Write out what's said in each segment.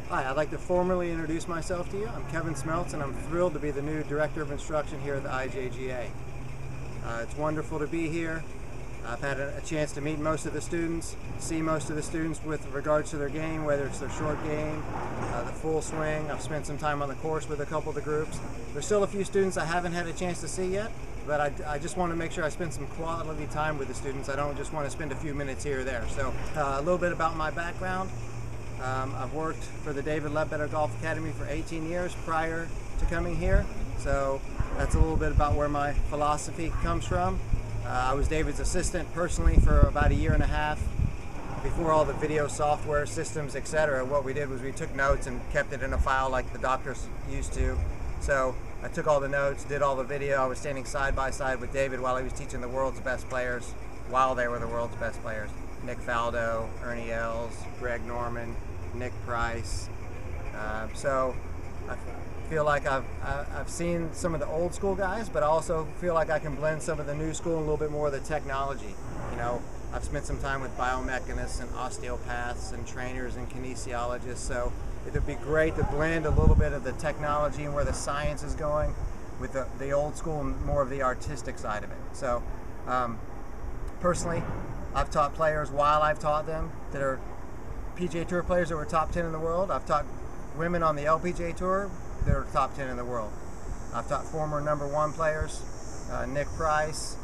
Hi, I'd like to formally introduce myself to you. I'm Kevin Smeltz, and I'm thrilled to be the new Director of Instruction here at the IJGA. It's wonderful to be here. I've had a chance to meet most of the students, see most of the students with regards to their game, whether it's their short game, the full swing. I've spent some time on the course with a couple of the groups. There's still a few students I haven't had a chance to see yet, but I just want to make sure I spend some quality time with the students. I don't just want to spend a few minutes here or there. So a little bit about my background. I've worked for the David Ledbetter Golf Academy for 18 years prior to coming here, so that's a little bit about where my philosophy comes from. I was David's assistant personally for about a year and a half before all the video software systems, etc. What we did was we took notes and kept it in a file like the doctors used to. So I took all the notes, did all the video. I was standing side by side with David while he was teaching the world's best players, while they were the world's best players. Nick Faldo, Ernie Els, Greg Norman, Nick Price. So I feel like I've seen some of the old school guys, but I also feel like I can blend some of the new school and a little bit more of the technology. You know, I've spent some time with biomechanists and osteopaths and trainers and kinesiologists, so it would be great to blend a little bit of the technology and where the science is going with the old school and more of the artistic side of it. So personally, I've taught players while I've taught them that are PGA Tour players that were top 10 in the world. I've taught women on the LPGA Tour that are top 10 in the world. I've taught former #1 players, Nick Price,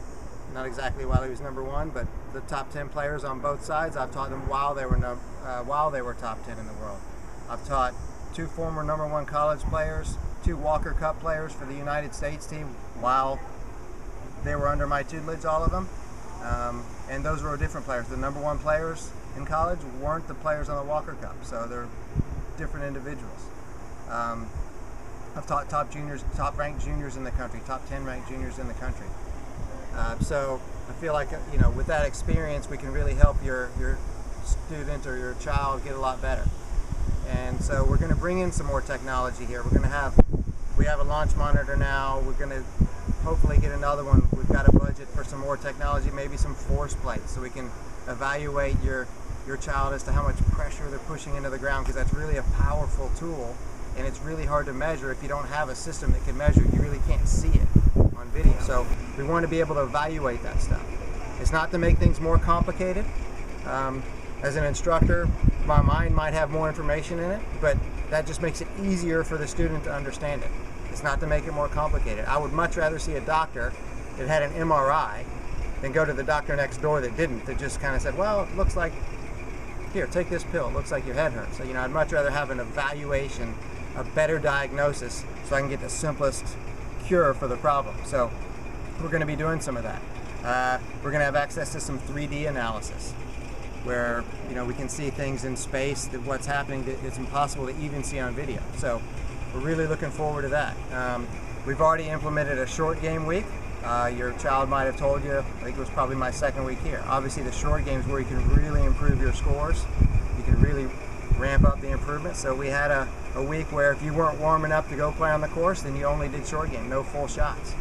not exactly while he was #1, but the top 10 players on both sides. I've taught them while they were top 10 in the world. I've taught 2 former #1 college players, 2 Walker Cup players for the United States team while they were under my tutelage, all of them. And those were different players. The #1 players in college weren't the players on the Walker Cup, so they're different individuals. I've taught top ranked juniors in the country, top 10 ranked juniors in the country. So I feel like, you know, with that experience, we can really help your student or your child get a lot better. And so we're going to bring in some more technology here. We have a launch monitor now. We're going to hopefully get another one. We've got a budget for some more technology, maybe some force plates, so we can evaluate your child as to how much pressure they're pushing into the ground, because that's really a powerful tool, and it's really hard to measure if you don't have a system that can measure. You really can't see it on video. So we want to be able to evaluate that stuff. It's not to make things more complicated. As an instructor, my mind might have more information in it, but that just makes it easier for the student to understand it. It's not to make it more complicated. I would much rather see a doctor that had an MRI than go to the doctor next door that didn't, that just kind of said, well, it looks like, here, take this pill, it looks like your head hurts. So, you know, I'd much rather have an evaluation, a better diagnosis, so I can get the simplest cure for the problem. So we're going to be doing some of that. We're going to have access to some 3D analysis, where, you know, we can see things in space, that what's happening that it's impossible to even see on video. So we're really looking forward to that. We've already implemented a short game week. Your child might have told you, I think it was probably my 2nd week here. Obviously the short games where you can really improve your scores. You can really ramp up the improvement. So we had a week where if you weren't warming up to go play on the course, then you only did short game, no full shots.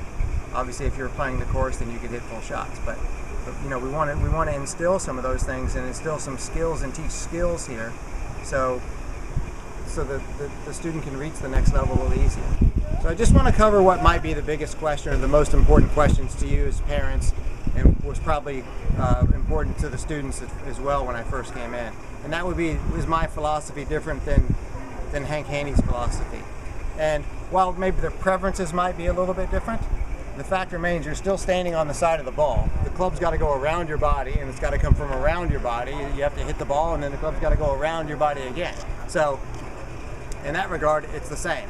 Obviously if you were playing the course, then you could hit full shots. But you know, we want to instill some of those things and instill some skills and teach skills here, so the student can reach the next level a little easier. So I just want to cover what might be the biggest question, or the most important questions to you as parents, and was probably important to the students as well when I first came in. And that would be, is my philosophy different than Hank Haney's philosophy? And while maybe the preferences might be a little bit different, the fact remains you're still standing on the side of the ball. The club's got to go around your body, and it's got to come from around your body. You have to hit the ball, and then the club's got to go around your body again. So in that regard, it's the same.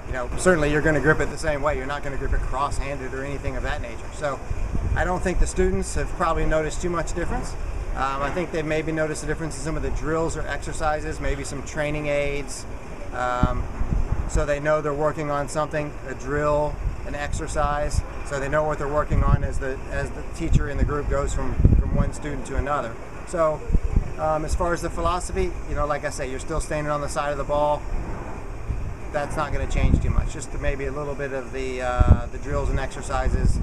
You know, certainly you're going to grip it the same way. You're not going to grip it cross-handed or anything of that nature. So I don't think the students have probably noticed too much difference. I think they've maybe noticed a difference in some of the drills or exercises, maybe some training aids. So they know they're working on something, a drill, an exercise, so they know what they're working on as the teacher in the group goes from one student to another. So as far as the philosophy, you know, like I say, you're still standing on the side of the ball. That's not going to change too much. Just maybe a little bit of the drills and exercises.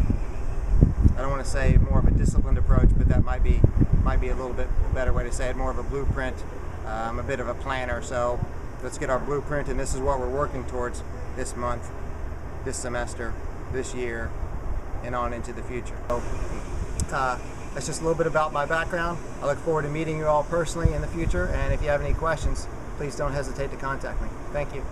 I don't want to say more of a disciplined approach, but that might be a little bit better way to say it. More of a blueprint, a bit of a planner. So let's get our blueprint, and this is what we're working towards this month, this semester, this year, and on into the future. So, that's just a little bit about my background. I look forward to meeting you all personally in the future, and if you have any questions, please don't hesitate to contact me. Thank you.